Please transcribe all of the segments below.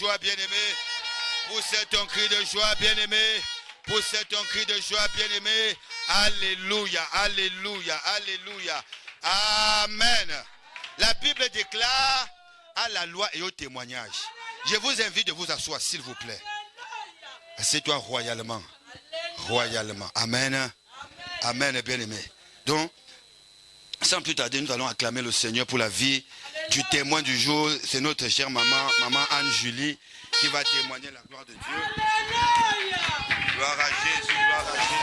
joie, bien-aimé. Pousse ton cri de joie, bien-aimé. Pousse ton cri de joie, bien-aimé. Alléluia, alléluia, alléluia. Amen. La Bible déclare à la loi et au témoignage. Je vous invite de vous asseoir, s'il vous plaît. Assieds-toi royalement. Royalement. Amen. Amen, bien-aimé. Donc, sans plus tarder, nous allons acclamer le Seigneur pour la vie du témoin du jour. C'est notre chère maman Anne-Julie, qui va témoigner la gloire de Dieu. Gloire à Jésus, gloire à Jésus.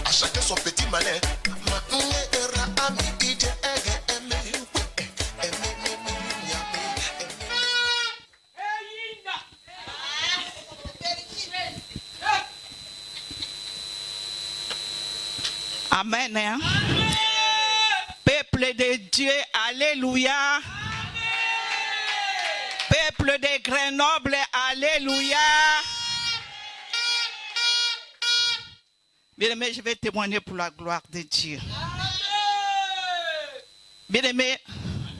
À chacun son petit malin. Amen. Hein? Peuple de Dieu, alléluia. Peuple de Grenoble, alléluia. Bien-aimé, je vais témoigner pour la gloire de Dieu. Bien-aimé,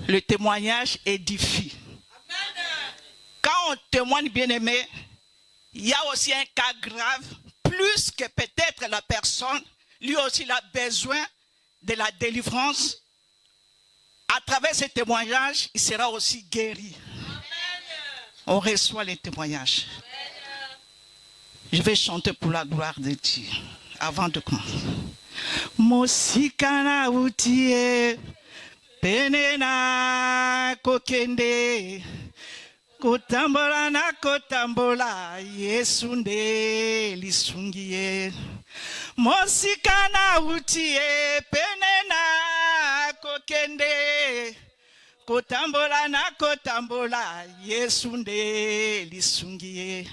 le témoignage édifie. Quand on témoigne, bien-aimé, il y a aussi un cas grave, plus que peut-être la personne, lui aussi, il a besoin de la délivrance. À travers ce témoignage, il sera aussi guéri. On reçoit les témoignages. Je vais chanter pour la gloire de Dieu. Avant de commencer. Mosikana utie penena kokende kotambola na kotambola yesunde lisungie. Mosikana utie penena kokende kotambola na kotambola yesunde lisungie.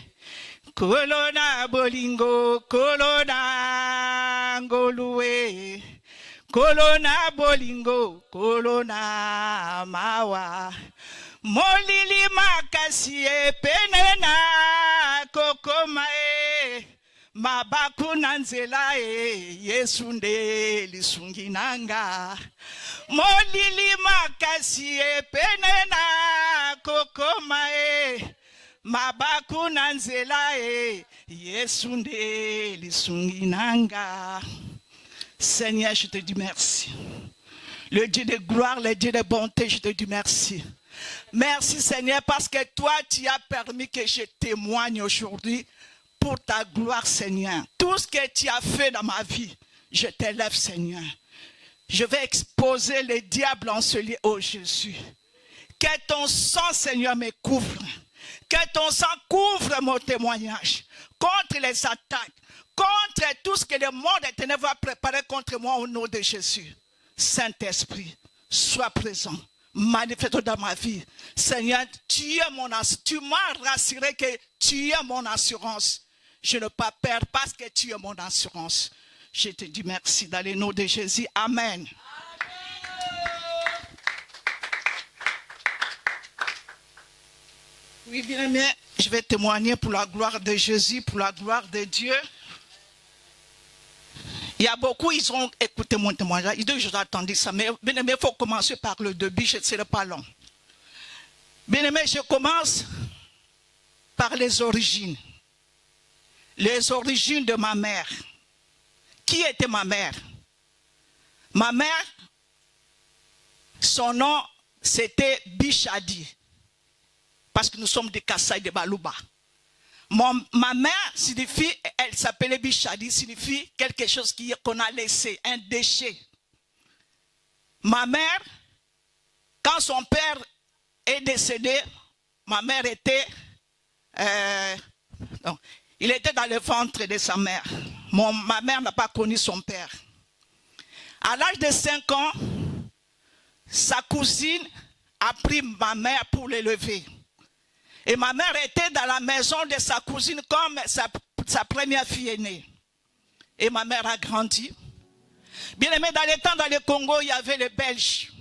Kolona bolingo, kolona ngolue, kolona bolingo, kolona mawa. Molili makasie penena kokomae, mabaku nanzela yesunde lisunginanga. Molili makasie penena kokomae, mabaku nanzela yesunde lisunginanga. Seigneur, je te dis merci. Le Dieu de gloire, le Dieu de bonté, je te dis merci. Merci Seigneur parce que toi tu as permis que je témoigne aujourd'hui pour ta gloire Seigneur. Tout ce que tu as fait dans ma vie, je t'élève Seigneur. Je vais exposer le diable en ce lieu, oh Jésus. Que ton sang Seigneur me couvre. Que ton sang couvre mon témoignage contre les attaques, contre tout ce que le monde des ténèbres va préparer contre moi au nom de Jésus. Saint-Esprit, sois présent, manifeste dans ma vie. Seigneur, tu m'as rassuré que tu es mon assurance. Je ne pas perdre parce que tu es mon assurance. Je te dis merci dans le nom de Jésus. Amen. Oui, bien aimé, je vais témoigner pour la gloire de Jésus, pour la gloire de Dieu. Il y a beaucoup, ils ont écouté mon témoignage. Ils disent, j'ai entendu ça, mais bien aimé, il faut commencer par le début, je ne serai pas long. Bien aimé, je commence par les origines. Les origines de ma mère. Qui était ma mère? Ma mère, son nom, c'était Bichadi. Parce que nous sommes des Kassai de Balouba. Ma mère signifie, elle s'appelait Bichadi, signifie quelque chose qu'on a laissé, un déchet. Ma mère, quand son père est décédé, ma mère était, il était dans le ventre de sa mère. Ma mère n'a pas connu son père. À l'âge de 5 ans, sa cousine a pris ma mère pour l'élever. Et ma mère était dans la maison de sa cousine comme sa première fille aînée. Et ma mère a grandi. Bien aimé, dans les temps dans le Congo, il y avait les Belges.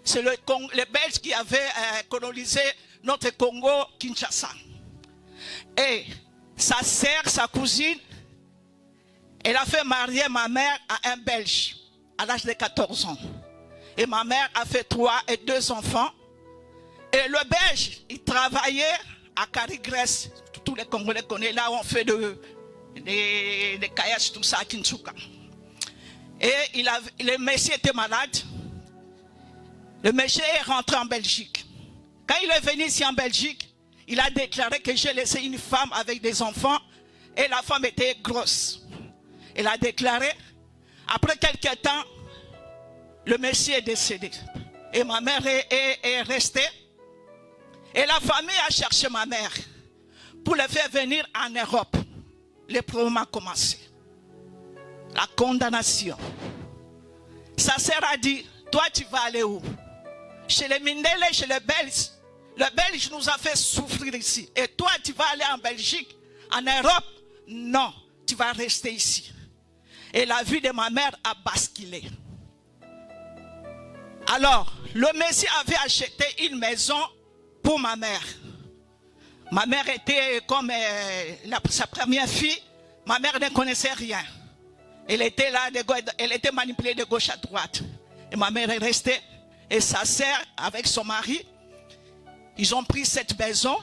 c'est les Belges qui avaient colonisé notre Congo, Kinshasa. Et sa sœur, sa cousine, elle a fait marier ma mère à un Belge à l'âge de 14 ans. Et ma mère a fait 3 et 2 enfants. Et le Belge, il travaillait à Carigrèce. Tous les Congolais connaissent là où on fait des kayaks, tout ça à Kinshasa. Et le monsieur était malade. Le monsieur est rentré en Belgique. Quand il est venu ici en Belgique, il a déclaré que j'ai laissé une femme avec des enfants et la femme était grosse. Il a déclaré, après quelques temps, le monsieur est décédé. Et ma mère est restée. Et la famille a cherché ma mère pour le faire venir en Europe. Les problèmes ont commencé. La condamnation. Sa sœur a dit, toi tu vas aller où? Chez les Mindele, chez les Belges. Le Belge nous a fait souffrir ici. Et toi tu vas aller en Belgique, en Europe? Non, tu vas rester ici. Et la vie de ma mère a basculé. Alors, le Messie avait acheté une maison pour ma mère. Ma mère était comme sa première fille. Ma mère ne connaissait rien. Elle était là, elle était manipulée de gauche à droite. Et ma mère est restée. Et sa sœur, avec son mari, ils ont pris cette maison.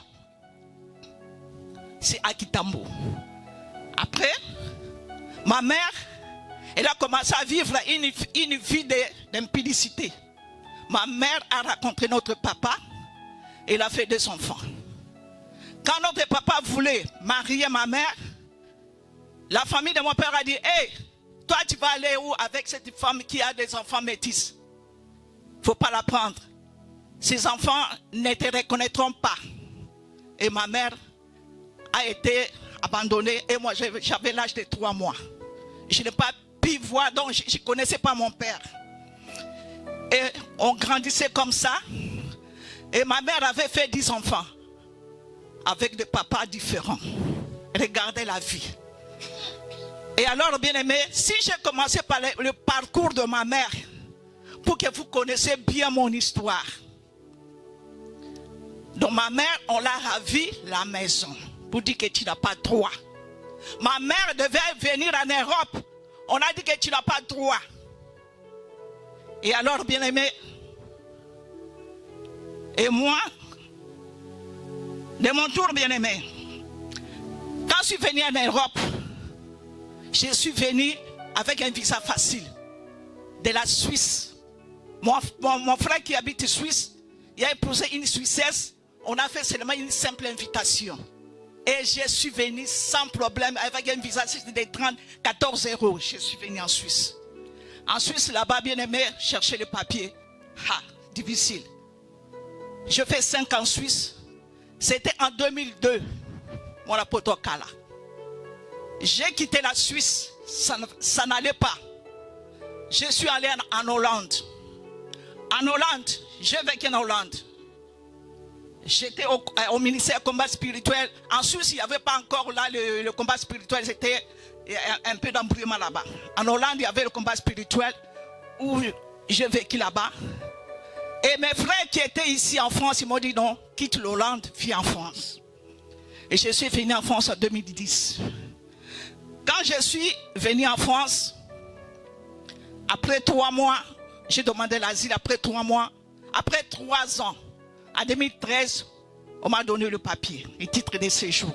C'est à Kitambo. Après, ma mère, elle a commencé à vivre une vie d'impudicité. Ma mère a rencontré notre papa. Elle a fait 2 enfants. Quand notre papa voulait marier ma mère, la famille de mon père a dit, hey, toi tu vas aller où avec cette femme qui a des enfants métis? Il ne faut pas la prendre. Ces enfants ne te reconnaîtront pas. Et ma mère a été abandonnée et moi j'avais l'âge de 3 mois. Je n'ai pas pu voir, donc je ne connaissais pas mon père. Et on grandissait comme ça. Et ma mère avait fait 10 enfants avec des papas différents. Regardez la vie. Et alors, bien aimé, si j'ai commencé par le parcours de ma mère, pour que vous connaissiez bien mon histoire. Donc ma mère, on l'a ravi la maison. Pour dire que tu n'as pas droit. Ma mère devait venir en Europe. On a dit que tu n'as pas droit. Et alors, bien aimé, et moi, de mon tour, bien aimé, quand je suis venu en Europe, je suis venu avec un visa facile de la Suisse. Mon frère qui habite en Suisse, il a épousé une Suissesse. On a fait seulement une simple invitation. Et je suis venu sans problème avec un visa de 14 €. Je suis venu en Suisse. En Suisse, là-bas, bien aimé, chercher les papiers. Difficile. Je fais 5 ans en Suisse. C'était en 2002. Mon apôtre Kala. J'ai quitté la Suisse. Ça n'allait pas. Je suis allé en Hollande. En Hollande, j'ai vécu en Hollande. J'étais au ministère combat spirituel. En Suisse, il n'y avait pas encore là le combat spirituel. C'était un peu d'embrouillement là-bas. En Hollande, il y avait le combat spirituel où j'ai vécu là-bas. Et mes frères qui étaient ici en France, ils m'ont dit non, quitte l'Hollande, viens en France. Et je suis venu en France en 2010. Quand je suis venu en France, après 3 mois, j'ai demandé l'asile. Après 3 mois, après 3 ans, en 2013, on m'a donné le papier, le titre de séjour.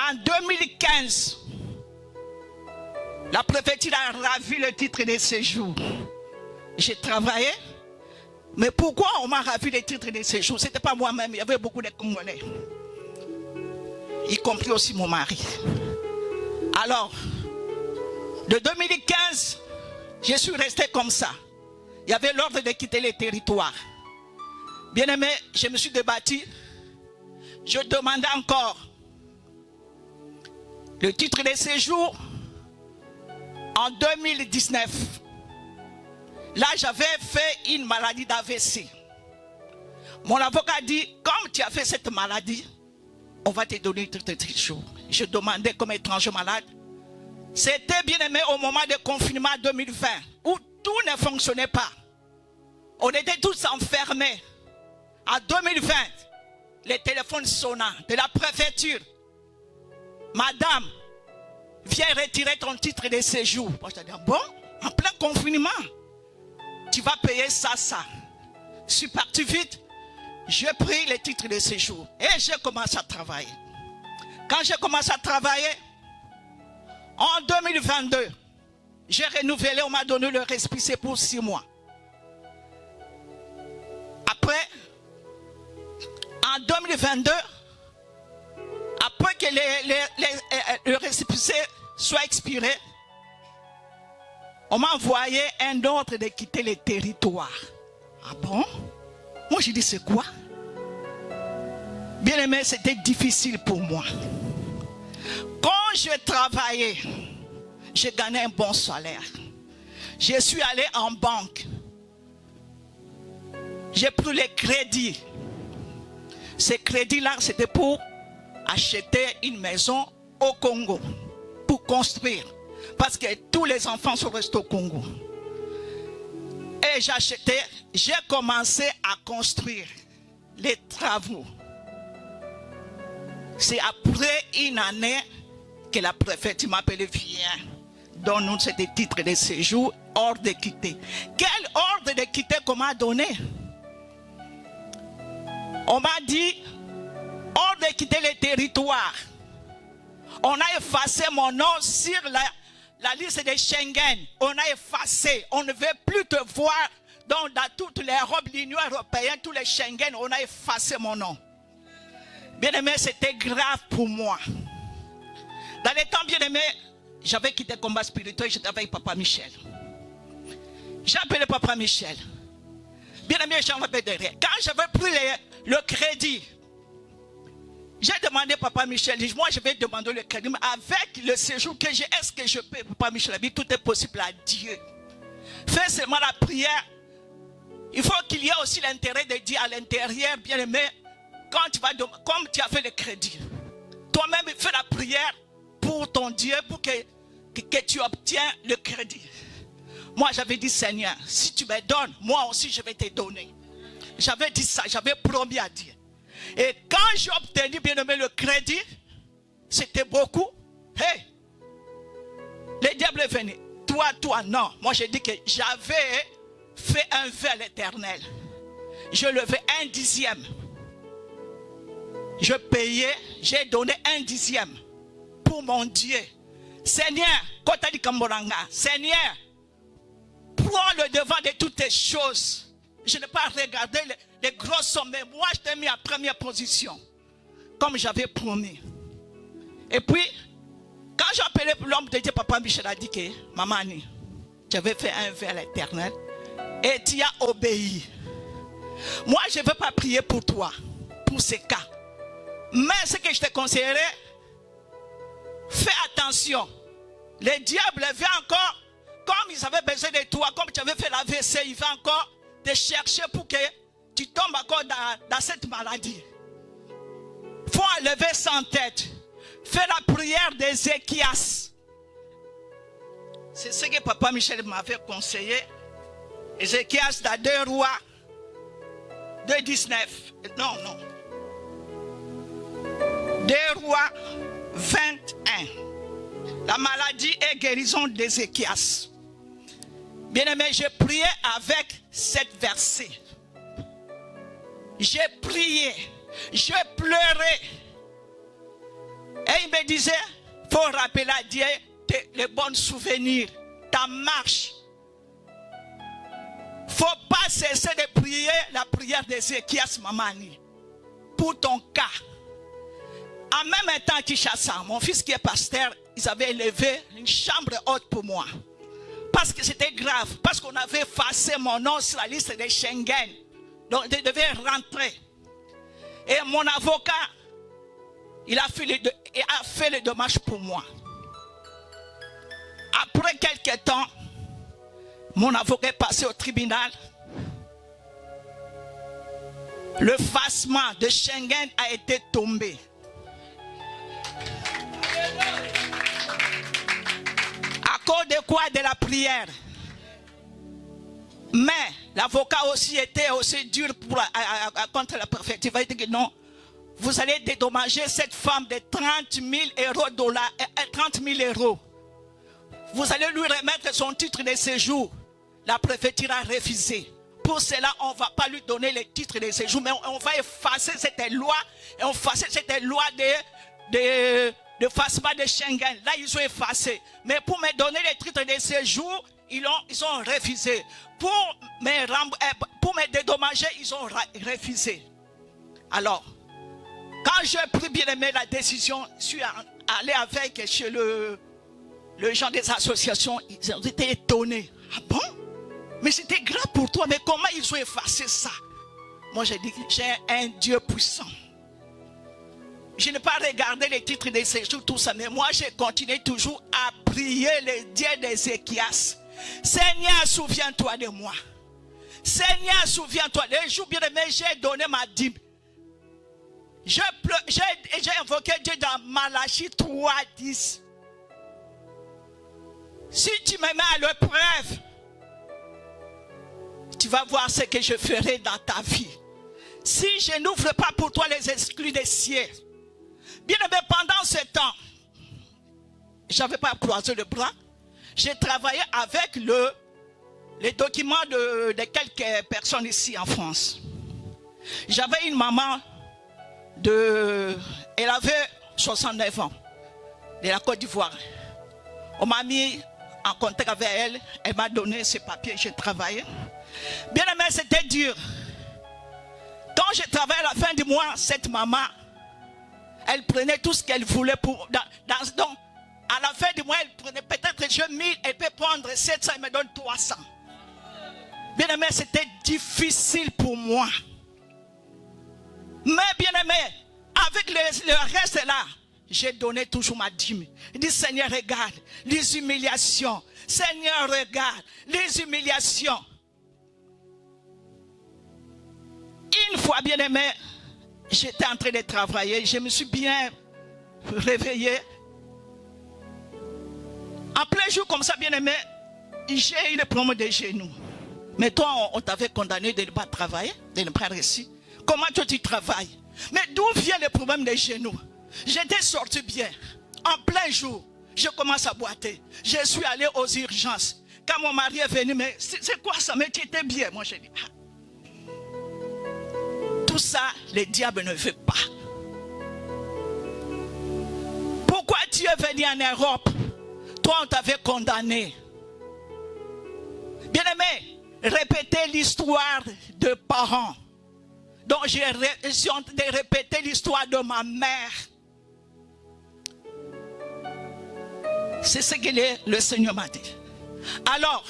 En 2015, la préfecture a ravi le titre de séjour. J'ai travaillé, mais pourquoi on m'a ravi le titre de séjour? Ce n'était pas moi-même, il y avait beaucoup de Congolais, y compris aussi mon mari. Alors, de 2015, je suis resté comme ça. Il y avait l'ordre de quitter les territoires. Bien aimé, je me suis débattu. Je demandais encore le titre de séjour en 2019. Là, j'avais fait une maladie d'AVC. Mon avocat dit, comme tu as fait cette maladie, on va te donner le titre de séjour. Je demandais comme étranger malade. C'était bien aimé au moment de confinement 2020, où tout ne fonctionnait pas. On était tous enfermés. En 2020, les téléphones sonnant de la préfecture. Madame, viens retirer ton titre de séjour. Moi, je dis, bon, en plein confinement, tu vas payer ça. Je suis parti vite. J'ai pris le titre de séjour et j'ai commencé à travailler. Quand j'ai commencé à travailler, en 2022, j'ai renouvelé, on m'a donné le récépissé pour 6 mois. Après, en 2022, après que le récépissé soit expiré, on m'a envoyé un ordre de quitter le territoire. Ah bon? Moi, j'ai dit, c'est quoi? Bien aimé, c'était difficile pour moi. Quand je travaillais, j'ai gagné un bon salaire. Je suis allé en banque. J'ai pris les crédits. Ces crédits-là, c'était pour acheter une maison au Congo, pour construire. Parce que tous les enfants sont restés au Congo. Et j'ai commencé à construire les travaux. C'est après une année que la préfète m'a appelé, viens, donne-nous ce titre de séjour, ordre de quitter. Quel ordre de quitter qu'on m'a donné? On m'a dit, ordre de quitter le territoire. On a effacé mon nom sur la liste de Schengen. On a effacé. On ne veut plus te voir dans toute l'Europe, l'Union européenne, tous les Schengen. On a effacé mon nom. Bien aimé, c'était grave pour moi. Dans les temps bien aimé, j'avais quitté le combat spirituel, j'étais avec Papa Michel. J'ai appelé Papa Michel. Bien aimé, j'en avais derrière. Quand j'avais pris le crédit, j'ai demandé à Papa Michel, moi je vais demander le crédit, mais avec le séjour que j'ai, est-ce que je peux? Papa Michel a dit, tout est possible à Dieu. Fais seulement la prière. Il faut qu'il y ait aussi l'intérêt de Dieu à l'intérieur, bien aimé. Quand tu vas, comme tu as fait le crédit, toi-même fais la prière pour ton Dieu, pour que tu obtiens le crédit. Moi j'avais dit, Seigneur, si tu me donnes, moi aussi je vais te donner. J'avais dit ça, j'avais promis à Dieu. Et quand j'ai obtenu, bien aimé, le crédit, c'était beaucoup. Hey, le diable est venu. Toi, non. Moi j'ai dit que j'avais fait un vœu à l'Éternel. Je levais 1/10. Je payais, j'ai donné 1/10 pour mon Dieu. Seigneur, Kotali Kamboranga, Seigneur, prends le devant de toutes les choses. Je n'ai pas regardé les grosses sommes, mais moi je t'ai mis en première position, comme j'avais promis. Et puis, quand j'ai appelé l'homme de Dieu, Papa Michel a dit que, Maman, tu avais fait un vœu à l'Éternel et tu as obéi. Moi, je ne veux pas prier pour toi, pour ces cas. Mais ce que je te conseillerais, fais attention. Le diable vient encore, comme ils avaient besoin de toi, comme tu avais fait la l'AVC, il va encore te chercher pour que tu tombes encore dans cette maladie. Il faut enlever sans tête. Fais la prière d'Ézéchias. C'est ce que Papa Michel m'avait conseillé. Ézéchias dans 2 Rois 2:19. Non. 2 Rois 21. La maladie et guérison d'Ézéchias. Bien aimé, j'ai prié avec cette verset. J'ai prié, j'ai pleuré. Et il me disait, il faut rappeler à Dieu les bons souvenirs, ta marche. Il ne faut pas cesser de prier la prière d'Ézéchias Mamani pour ton cas. En même temps, Kinshasa, mon fils qui est pasteur, ils avaient élevé une chambre haute pour moi. Parce que c'était grave, parce qu'on avait effacé mon nom sur la liste de Schengen. Donc je devais rentrer. Et mon avocat, il a fait le dommage pour moi. Après quelques temps, mon avocat est passé au tribunal. Le effacement de Schengen a été tombé. À cause de quoi? De la prière. Mais L'avocat aussi était aussi dur contre la préfecture. Il va dire que non, vous allez dédommager cette femme de 30 000 euros. Vous allez lui remettre son titre de séjour. La préfecture a refusé. Pour cela, on ne va pas lui donner le titre de séjour, mais on va effacer cette loi, et on va effacer cette loi d'effacement de Schengen. Là, ils ont effacé. Mais pour me donner le titre de séjour, ils ont refusé. Pour me dédommager, ils ont refusé. Alors, quand j'ai pris bien aimé la décision, je suis allé avec chez le gens des associations, ils ont été étonnés. Ah bon? Mais c'était grave pour toi, mais comment ils ont effacé ça? Moi j'ai dit, j'ai un Dieu puissant. Je n'ai pas regardé les titres de séjour, tout ça, mais moi j'ai continué toujours à prier le Dieu d'Ézéchias. Seigneur, souviens-toi de moi. Seigneur, souviens-toi. Les jours bien aimés, j'ai donné ma dîme. J'ai invoqué Dieu dans Malachie 3:10. Si tu me mets à l'épreuve, tu vas voir ce que je ferai dans ta vie. Si je n'ouvre pas pour toi les exclus des cieux. Bien aimé, pendant ce temps, je n'avais pas croisé le bras. J'ai travaillé avec les documents de quelques personnes ici en France. J'avais une maman elle avait 69 ans, de la Côte d'Ivoire. On m'a mis en contact avec elle, elle m'a donné ses papiers, j'ai travaillé. Bien aimé, c'était dur. Quand je travaillais à la fin du mois, cette maman, elle prenait tout ce qu'elle voulait pour... Donc, à la fin du mois, elle prenait peut-être 1000, elle peut prendre 700, elle me donne 300. Bien aimé, c'était difficile pour moi. Mais bien aimé, avec le reste là, j'ai donné toujours ma dîme. Il dit, Seigneur, regarde les humiliations. Seigneur, regarde les humiliations. Une fois, bien aimé, j'étais en train de travailler. Je me suis bien réveillé. En plein jour comme ça, bien aimé, j'ai eu le problème des genoux. Mais toi, on t'avait condamné de ne pas travailler, de ne pas réussir. Comment toi tu travailles? Mais d'où vient le problème des genoux? J'étais sorti bien. En plein jour, je commence à boiter. Je suis allé aux urgences. Quand mon mari est venu, mais c'est quoi ça? Mais tu étais bien. Moi, j'ai dit, ah. Tout ça, le diable ne veut pas. Pourquoi tu es venu en Europe? Toi, on t'avait condamné. Bien aimé, répétez l'histoire de parents. Donc, j'ai de répéter l'histoire de ma mère. C'est ce que le Seigneur m'a dit. Alors,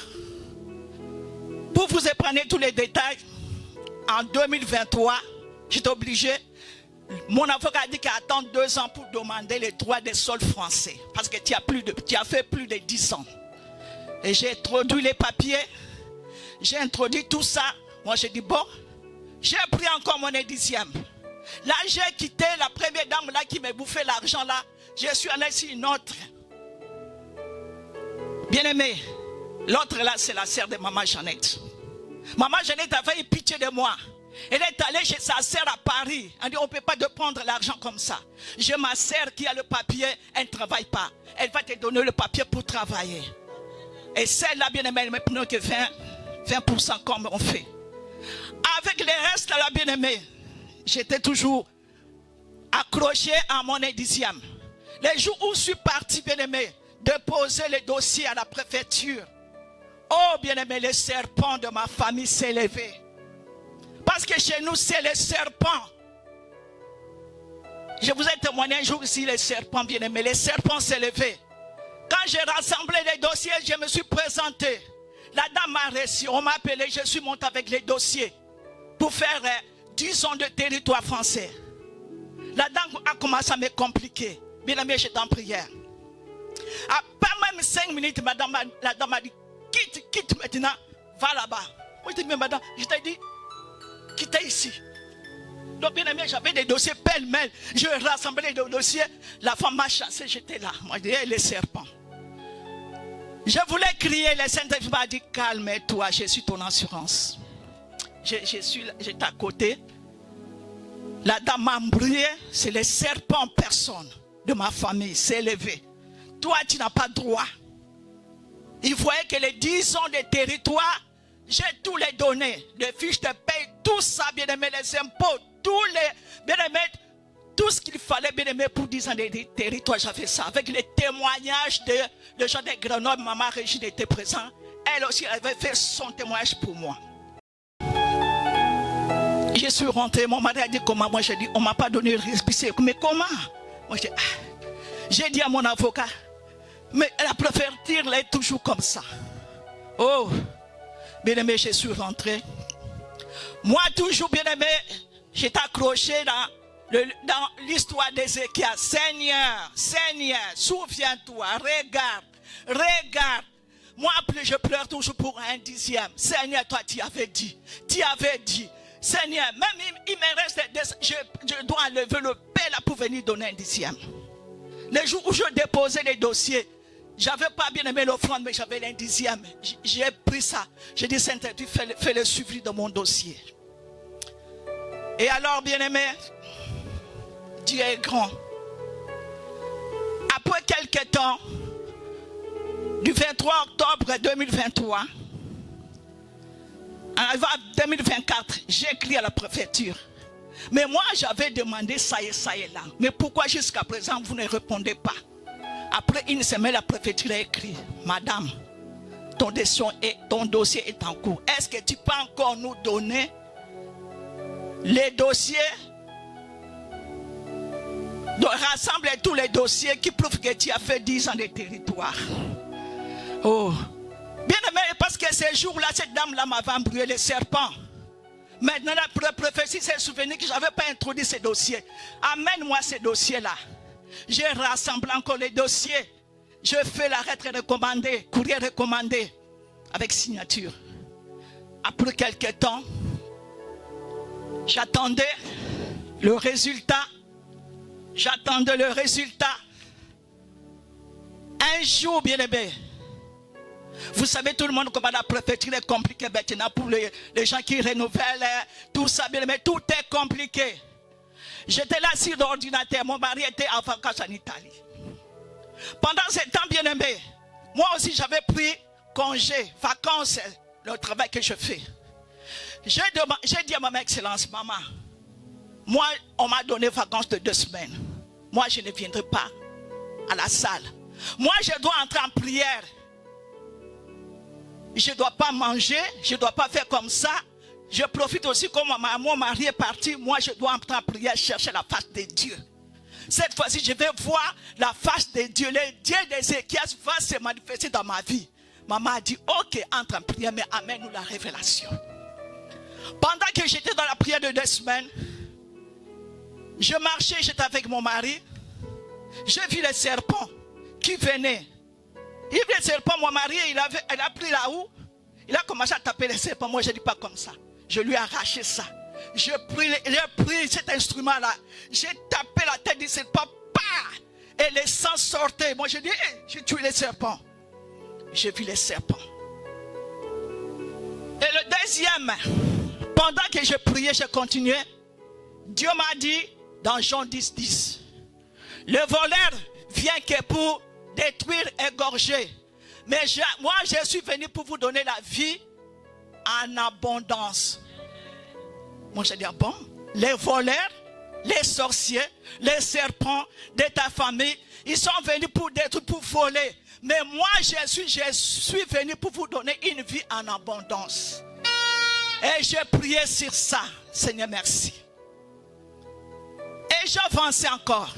pour vous épargner tous les détails, en 2023, j'étais obligé, mon avocat a dit qu'il attend 2 ans pour demander les droits des sols français. Parce que tu as fait plus de 10 ans. Et j'ai introduit les papiers, j'ai introduit tout ça. Moi, j'ai dit, bon, j'ai pris encore mon 10e. Là, j'ai quitté la première dame là qui m'a bouffé l'argent là. Je suis allé sur une autre. Bien aimé, l'autre là, c'est la sœur de Maman Jeannette. Maman Jeannette avait eu pitié de moi. Elle est allée chez sa sœur à Paris. Elle dit, on ne peut pas te prendre l'argent comme ça. J'ai ma sœur qui a le papier, elle ne travaille pas. Elle va te donner le papier pour travailler. Et celle-là, bien aimée, elle ne me prenait que 20% comme on fait. Avec le reste là, bien aimé, j'étais toujours accroché à mon 10e. Les jours où je suis parti, bien aimé, déposer les dossiers à la préfecture. Oh, bien aimé, le serpent de ma famille s'est levé. Parce que chez nous, c'est le serpent. Je vous ai témoigné un jour ici, le serpent, bien aimé. Le serpent s'est levé. Quand j'ai rassemblé les dossiers, je me suis présenté. La dame m'a reçu. On m'a appelé, je suis monté avec les dossiers pour faire 10 ans de territoire français. La dame a commencé à me compliquer. Bien aimé, j'étais en prière. Après même 5 minutes, la dame m'a dit, quitte maintenant, va là-bas. Moi, je dis, mais madame, je t'ai dit, quittez ici. Donc, bien aimé, j'avais des dossiers pêle-mêle. Je rassemblais les dossiers. La femme m'a chassé, j'étais là. Moi, je dis, hey, les serpents. Je voulais crier, le Saint-Esprit m'a dit, calme-toi, je suis ton assurance. j'étais à côté. La dame m'a embrayé, c'est le serpent en personne de ma famille, s'est élevé. Toi, tu n'as pas droit. Il voyait que les 10 ans de territoire, j'ai tous les données, les fiches de paye, tout ça, bien aimé, les impôts, tous les, bien aimé, tout ce qu'il fallait, bien aimé, pour 10 ans de territoire, j'avais ça. Avec les témoignages de gens de Grenoble, maman Régine était présente. Elle aussi avait fait son témoignage pour moi. Je suis rentré, mon mari a dit comment, moi j'ai dit, on ne m'a pas donné le récépissé. Mais comment? Moi j'ai dit à mon avocat, mais la préfecture est toujours comme ça. Oh, bien aimé, je suis rentré. Moi toujours, bien aimé, j'étais accroché dans l'histoire d'Ézéchias. Seigneur, Seigneur, souviens-toi, regarde. Moi, je pleure toujours pour un dixième. Seigneur, toi, tu avais dit. Seigneur, même il me reste, je dois enlever le paix là pour venir donner un dixième. Les jours où je déposais les dossiers, je n'avais pas bien aimé l'offrande, mais j'avais un dixième. J'ai pris ça. J'ai dit, Saint-Esprit, tu fais le suivi de mon dossier. Et alors, bien aimé, Dieu est grand. Après quelques temps, du 23 octobre 2023, en 2024, j'ai écrit à la préfecture. Mais moi, j'avais demandé ça et là. Mais pourquoi jusqu'à présent, vous ne répondez pas? Après une semaine, la préfecture a écrit, Madame, ton dossier est en cours. Est-ce que tu peux encore nous donner les dossiers? Donc, rassemble tous les dossiers qui prouvent que tu as fait 10 ans de territoire. Oh, bien aimé, parce que ces jours-là, cette dame-là m'avait embrouillé les serpents. Maintenant, la prophétie s'est souvenu que je n'avais pas introduit ces dossiers. Amène-moi ces dossiers-là. J'ai rassemblé encore les dossiers. Je fais la lettre recommandée, courrier recommandé, avec signature. Après quelques temps, j'attendais le résultat. Un jour, bien aimé, vous savez tout le monde comment la préfecture est compliquée maintenant pour les gens qui renouvellent, tout ça, bien aimé, tout est compliqué. J'étais là sur l'ordinateur, mon mari était en vacances en Italie. Pendant ce temps, bien aimé, moi aussi j'avais pris congé, vacances, le travail que je fais. J'ai dit à ma excellence, maman, moi on m'a donné vacances de 2 semaines. Moi je ne viendrai pas à la salle. Moi je dois entrer en prière. Je ne dois pas manger, je ne dois pas faire comme ça. Je profite aussi comme mon mari est parti. Moi, je dois entrer en prière, chercher la face de Dieu. Cette fois-ci, je vais voir la face de Dieu. Le Dieu d'Ézéchias va se manifester dans ma vie. Maman a dit, ok, entre en prière, mais amène-nous la révélation. Pendant que j'étais dans la prière de 2 semaines, je marchais, j'étais avec mon mari. J'ai vu les serpents qui venaient. Il vit le serpent, mon mari, il a pris la houe. Il a commencé à taper les serpents. Moi, je ne dis pas comme ça. Je lui ai arraché ça. J'ai pris cet instrument-là. J'ai tapé la tête du serpent. Et le sang sortait. Moi, je dis, j'ai tué les serpents. J'ai vu les serpents. Et le deuxième, pendant que je priais, je continuais. Dieu m'a dit, dans Jean 10:10, le voleur vient que pour détruire, égorger. Mais moi, je suis venu pour vous donner la vie en abondance. Moi, je dis, bon, les voleurs, les sorciers, les serpents de ta famille, ils sont venus pour détruire, pour voler. Mais moi, je suis venu pour vous donner une vie en abondance. Et j'ai prié sur ça. Seigneur, merci. Et j'avançais encore.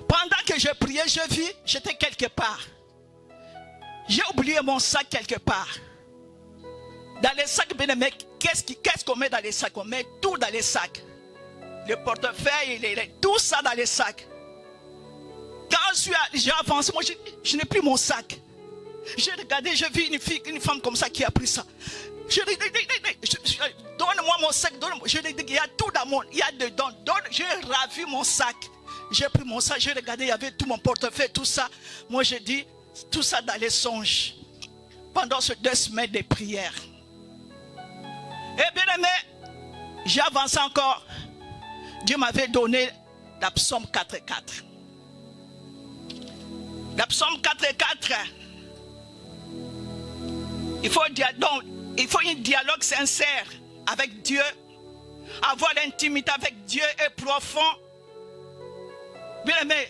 Pendant que je priais, je vis, j'étais quelque part. J'ai oublié mon sac quelque part. Dans les sacs, qu'est-ce qu'on met dans les sacs? On met tout dans les sacs. Le portefeuille, tout ça dans les sacs. Quand j'ai avancé, moi je n'ai plus mon sac. J'ai regardé, j'ai vu une femme comme ça qui a pris ça. Je lui ai dit, donne-moi mon sac, donne-moi. Je lui ai dit, il y a tout dans mon, il y a dedans. J'ai ravi mon sac. J'ai pris mon sac, j'ai regardé, il y avait tout mon portefeuille, tout ça. Moi j'ai dit, tout ça dans les songes. Pendant ces 2 semaines de prière. Et bien aimé, j'ai avancé encore. Dieu m'avait donné la psaume 4:4. La psaume 4:4. Il faut un dialogue sincère avec Dieu. Avoir l'intimité avec Dieu est profond. Bien aimé,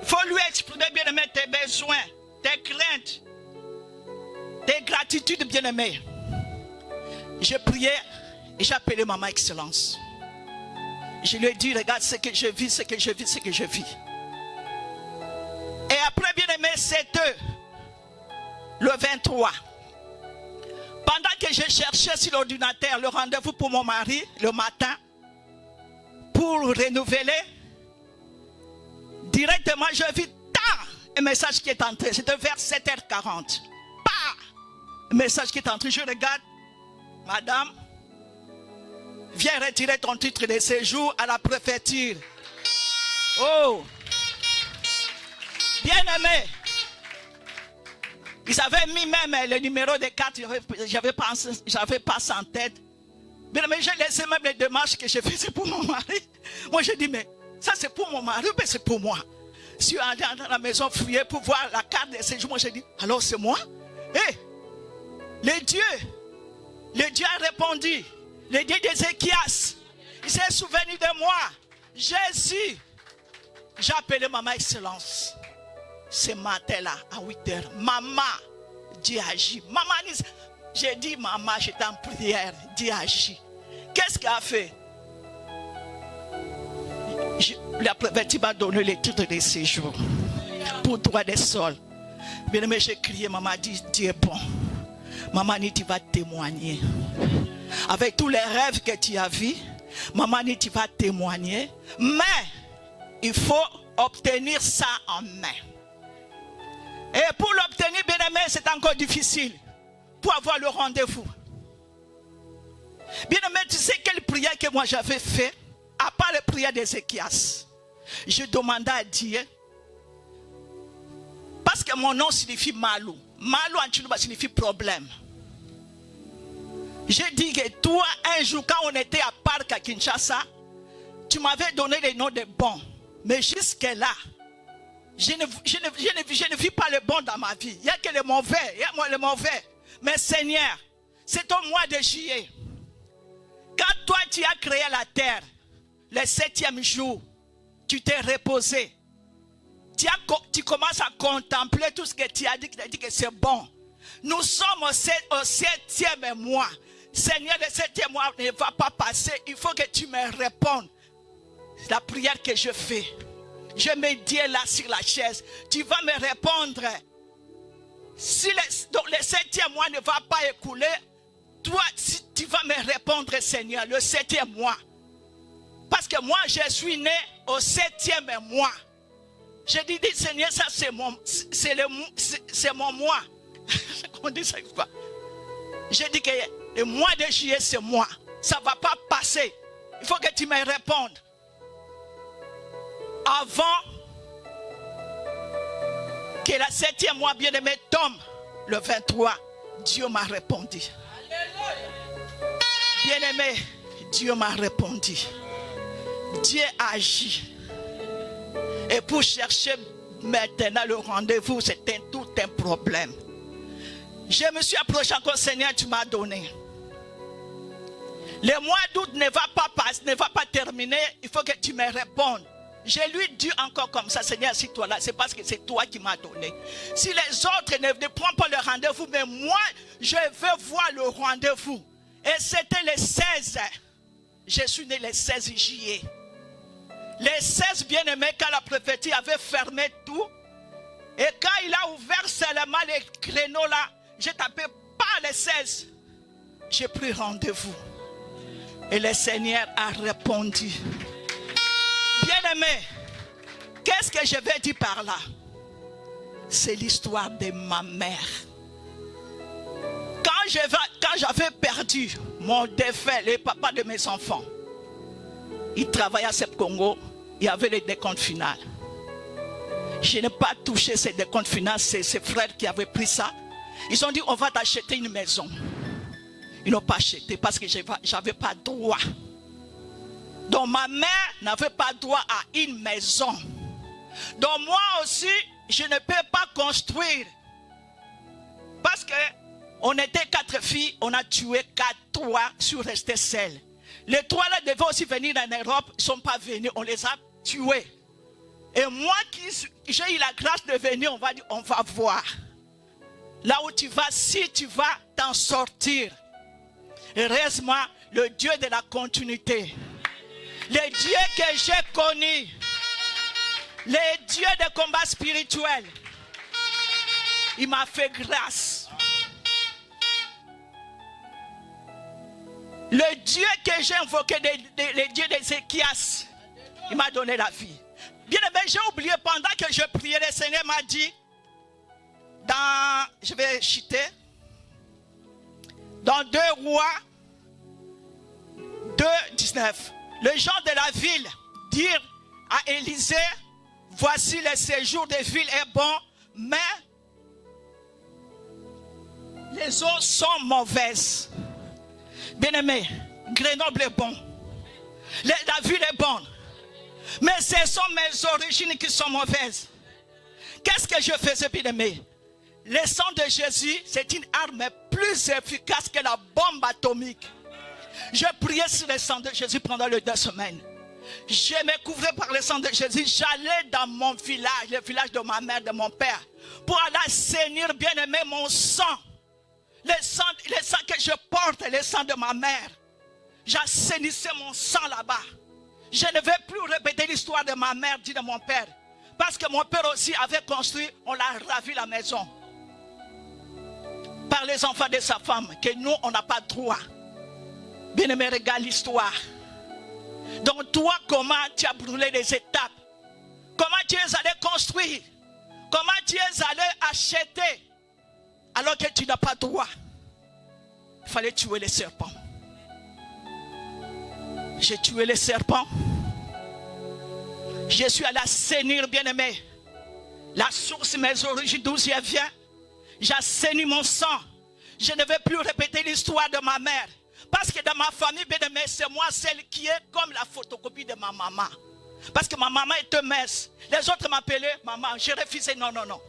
il faut lui exprimer, bien aimé, tes besoins, tes craintes, tes gratitudes, bien aimé. J'ai prié et j'ai appelé Maman Excellence. Je lui ai dit, regarde ce que je vis, ce que je vis, ce que je vis. Et après, bien aimé, c'était le 23. Pendant que je cherchais sur l'ordinateur le rendez-vous pour mon mari le matin, pour renouveler, directement je vis un message qui est entré. C'était vers 7h40. Un message qui est entré. Je regarde, madame, viens retirer ton titre de séjour à la préfecture. Oh, bien aimé. Ils avaient mis même le numéro de carte, j'avais pas ça en tête. Mais j'ai laissé même les démarches que je faisais pour mon mari. Moi j'ai dit, mais ça c'est pour mon mari ou bien c'est pour moi? Je suis allé dans la maison fouiller pour voir la carte de séjour. Moi j'ai dit, alors c'est moi? Le Dieu a répondu. Le Dieu d'Ézéchias, il s'est souvenu de moi. Jésus, j'ai appelé Maman Excellence. Ce matin-là, à 8h, maman, Dieu agit. Maman, j'ai dit, maman, j'étais en prière, Dieu agit. Qu'est-ce qu'il a fait? La préfecture m'a donné les titres de séjour pour droit des sols. Bien aimé, j'ai crié, maman dit, Dieu est bon. Maman, tu vas témoigner. Avec tous les rêves que tu as vus, maman, tu vas témoigner. Mais, il faut obtenir ça en main. Et pour l'obtenir, bien aimé, c'est encore difficile. Pour avoir le rendez-vous. Bien aimé, tu sais quelle prière que moi j'avais fait? À part la prière d'Ézéchias. Je demandais à Dieu. Parce que mon nom signifie Malou. Malou en Tchoulouba signifie problème. J'ai dit que toi, un jour, quand on était à Parc à Kinshasa, tu m'avais donné les noms de bons. Mais jusque-là, je ne vis pas le bon dans ma vie. Il n'y a que le mauvais. Il y a moi le mauvais. Mais Seigneur, c'est au mois de juillet. Quand toi tu as créé la terre, le 7e jour, tu t'es reposé. Tu commences à contempler tout ce que tu as dit que c'est bon. Nous sommes au 7e mois. Seigneur, le 7e mois ne va pas passer. Il faut que tu me répondes. La prière que je fais. Je me dis là sur la chaise. Tu vas me répondre. Si le 7e mois ne va pas écouler, toi, si tu vas me répondre, Seigneur, le 7e mois. Parce que moi, je suis né au 7e mois. Je dis, Seigneur, ça c'est mon mois. On dit ça quoi? Je dis que le mois de juillet, c'est moi. Ça ne va pas passer. Il faut que tu me répondes. Avant que le 7e mois bien-aimé tombe, le 23, Dieu m'a répondu. Bien-aimé, Dieu m'a répondu. Dieu agit. Et pour chercher maintenant le rendez-vous, c'était tout un problème. Je me suis approché encore, Seigneur, tu m'as donné. Le mois d'août ne va pas passer, ne va pas terminer. Il faut que tu me répondes. Je lui dis encore comme ça, Seigneur, si toi là, c'est parce que c'est toi qui m'as donné. Si les autres ne prennent pas le rendez-vous, mais moi, je veux voir le rendez-vous. Et c'était le 16. Je suis né le 16 juillet. Le 16, bien aimé, quand la préfecture avait fermé tout. Et quand il a ouvert seulement les créneaux là, j'ai tapé pas le 16. J'ai pris rendez-vous. Et le Seigneur a répondu. Bien aimé, qu'est-ce que je vais dire par là? C'est l'histoire de ma mère. Quand j'avais perdu mon défunt, le papa de mes enfants, il travaillait à Sep Congo, il y avait les décomptes finales. Je n'ai pas touché ces décomptes finales, c'est ses frères qui avaient pris ça. Ils ont dit, on va t'acheter une maison. Ils n'ont pas acheté parce que je n'avais pas droit. Donc ma mère n'avait pas droit à une maison. Donc moi aussi, je ne peux pas construire. Parce qu'on était 4 filles, on a tué 4, 3, je suis resté seul. Les 3 là devaient aussi venir en Europe, ils ne sont pas venus, on les a tués. Et moi qui j'ai eu la grâce de venir, on va voir. Là où tu vas, si tu vas t'en sortir. Heureusement, le Dieu de la continuité, le Dieu que j'ai connu, le Dieu de combat spirituel, il m'a fait grâce. Le Dieu que j'ai invoqué, le Dieu d'Ézéchias, il m'a donné la vie. Bien aimé, j'ai oublié pendant que je priais, le Seigneur m'a dit, je vais chuter, dans 2 Rois 2, 19, les gens de la ville dirent à Élisée, voici le séjour des villes est bon, mais les eaux sont mauvaises. Bien-aimé, Grenoble est bon, la ville est bonne, mais ce sont mes origines qui sont mauvaises. Qu'est-ce que je faisais, bien-aimé? Le sang de Jésus, c'est une arme plus efficace que la bombe atomique. Je priais sur le sang de Jésus pendant les 2 semaines. Je me couvrais par le sang de Jésus. J'allais dans mon village, le village de ma mère, de mon père, pour aller assainir, bien-aimé, mon sang. Le sang que je porte, le sang de ma mère. J'assainissais mon sang là-bas. Je ne vais plus répéter l'histoire de ma mère, dit de mon père. Parce que mon père aussi avait construit, on l'a ravi la maison. Par les enfants de sa femme, que nous, on n'a pas droit. Bien-aimé, regarde l'histoire. Donc toi, comment tu as brûlé les étapes? Comment tu es allé construire? Comment tu es allé acheter? Alors que tu n'as pas droit. Il fallait tuer les serpents. J'ai tué les serpents. Je suis allé assainir, bien-aimé, la source, mes origines, d'où je viens. J'assainis mon sang. Je ne vais plus répéter l'histoire de ma mère. Parce que dans ma famille, bien-aimé, c'est moi celle qui est comme la photocopie de ma maman. Parce que ma maman était mince. Les autres m'appelaient maman. J'ai refusé, non, non, non.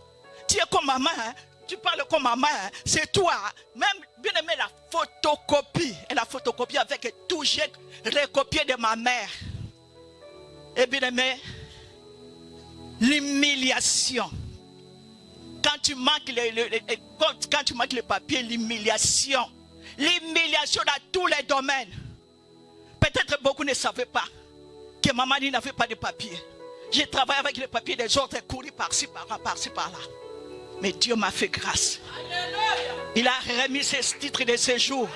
Tu es comme maman, hein? Tu parles comme maman, hein? C'est toi. Même, bien-aimé, la photocopie. Et la photocopie avec tout, j'ai recopié de ma mère. Et bien-aimé, l'humiliation. Quand tu manques les papiers, l'humiliation. L'humiliation dans tous les domaines. Peut-être beaucoup ne savaient pas que maman n'avait pas de papiers. J'ai travaillé avec les papiers des autres et couru par-ci, par-là, par-ci, par-là. Mais Dieu m'a fait grâce. Il a remis ses titres de séjour.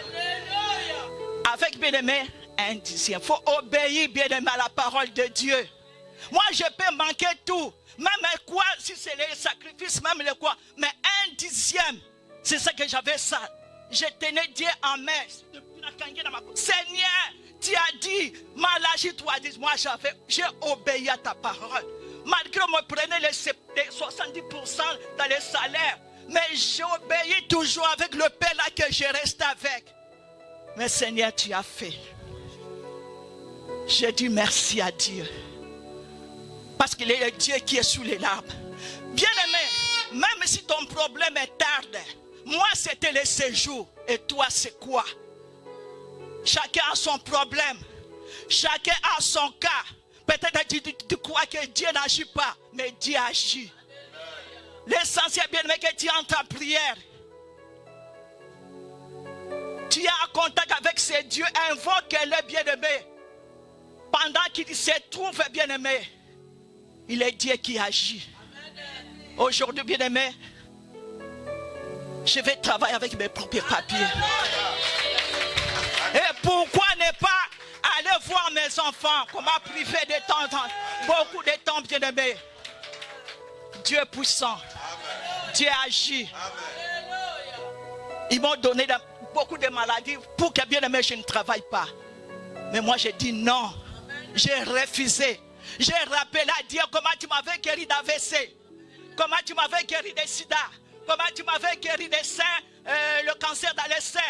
Avec, bien-aimé, un dixième. Il faut obéir, bien-aimé, à la parole de Dieu. Moi, je peux manquer tout. Même quoi, si c'est les sacrifices, même les quoi. Mais un dixième, c'est ça que j'avais ça. Je tenais Dieu en main. Seigneur, tu as dit, Malachi, toi, dis, moi j'ai obéi à ta parole. Malgré qu'on me prenait les 70% dans les salaires. Mais j'ai obéi toujours avec le Père là que je reste avec. Mais Seigneur, tu as fait. J'ai dit merci à Dieu. Parce qu'il est le Dieu qui est sous les larmes. Bien aimé, même si ton problème est tarde, moi c'était le séjour. Et toi c'est quoi? Chacun a son problème. Chacun a son cas. Peut-être tu crois que Dieu n'agit pas. Mais Dieu agit. L'essentiel bien aimé que tu entres en prière. Tu es en contact avec ce Dieu. Invoque-le bien aimé. Pendant qu'il se trouve bien aimé. Il est Dieu qui agit. Aujourd'hui, bien-aimé, je vais travailler avec mes propres papiers. Et pourquoi ne pas aller voir mes enfants? Comment priver de temps, beaucoup de temps, bien-aimé? Dieu est puissant. Dieu agit. Ils m'ont donné beaucoup de maladies pour que, bien-aimé, je ne travaille pas. Mais moi, j'ai dit non. J'ai refusé. J'ai rappelé à Dieu comment tu m'avais guéri d'AVC, comment tu m'avais guéri de sida, comment tu m'avais guéri des seins, le cancer dans les seins,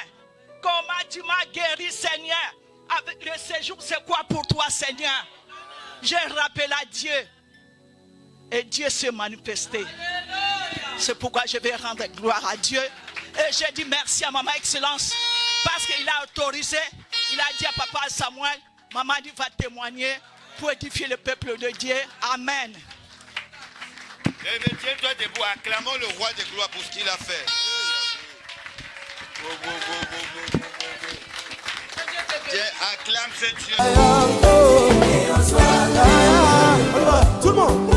comment tu m'as guéri, Seigneur. Avec le séjour, c'est quoi pour toi, Seigneur? J'ai rappelé à Dieu. Et Dieu s'est manifesté. C'est pourquoi je vais rendre gloire à Dieu. Et je dis merci à Maman Excellence. Parce qu'il a autorisé. Il a dit à Papa Samuel, Maman dit va témoigner pour édifier le peuple de Dieu. Amen. Tiens-toi debout, acclamons le roi de gloire pour ce qu'il a fait. Tiens, acclame ce Dieu. Tout le monde.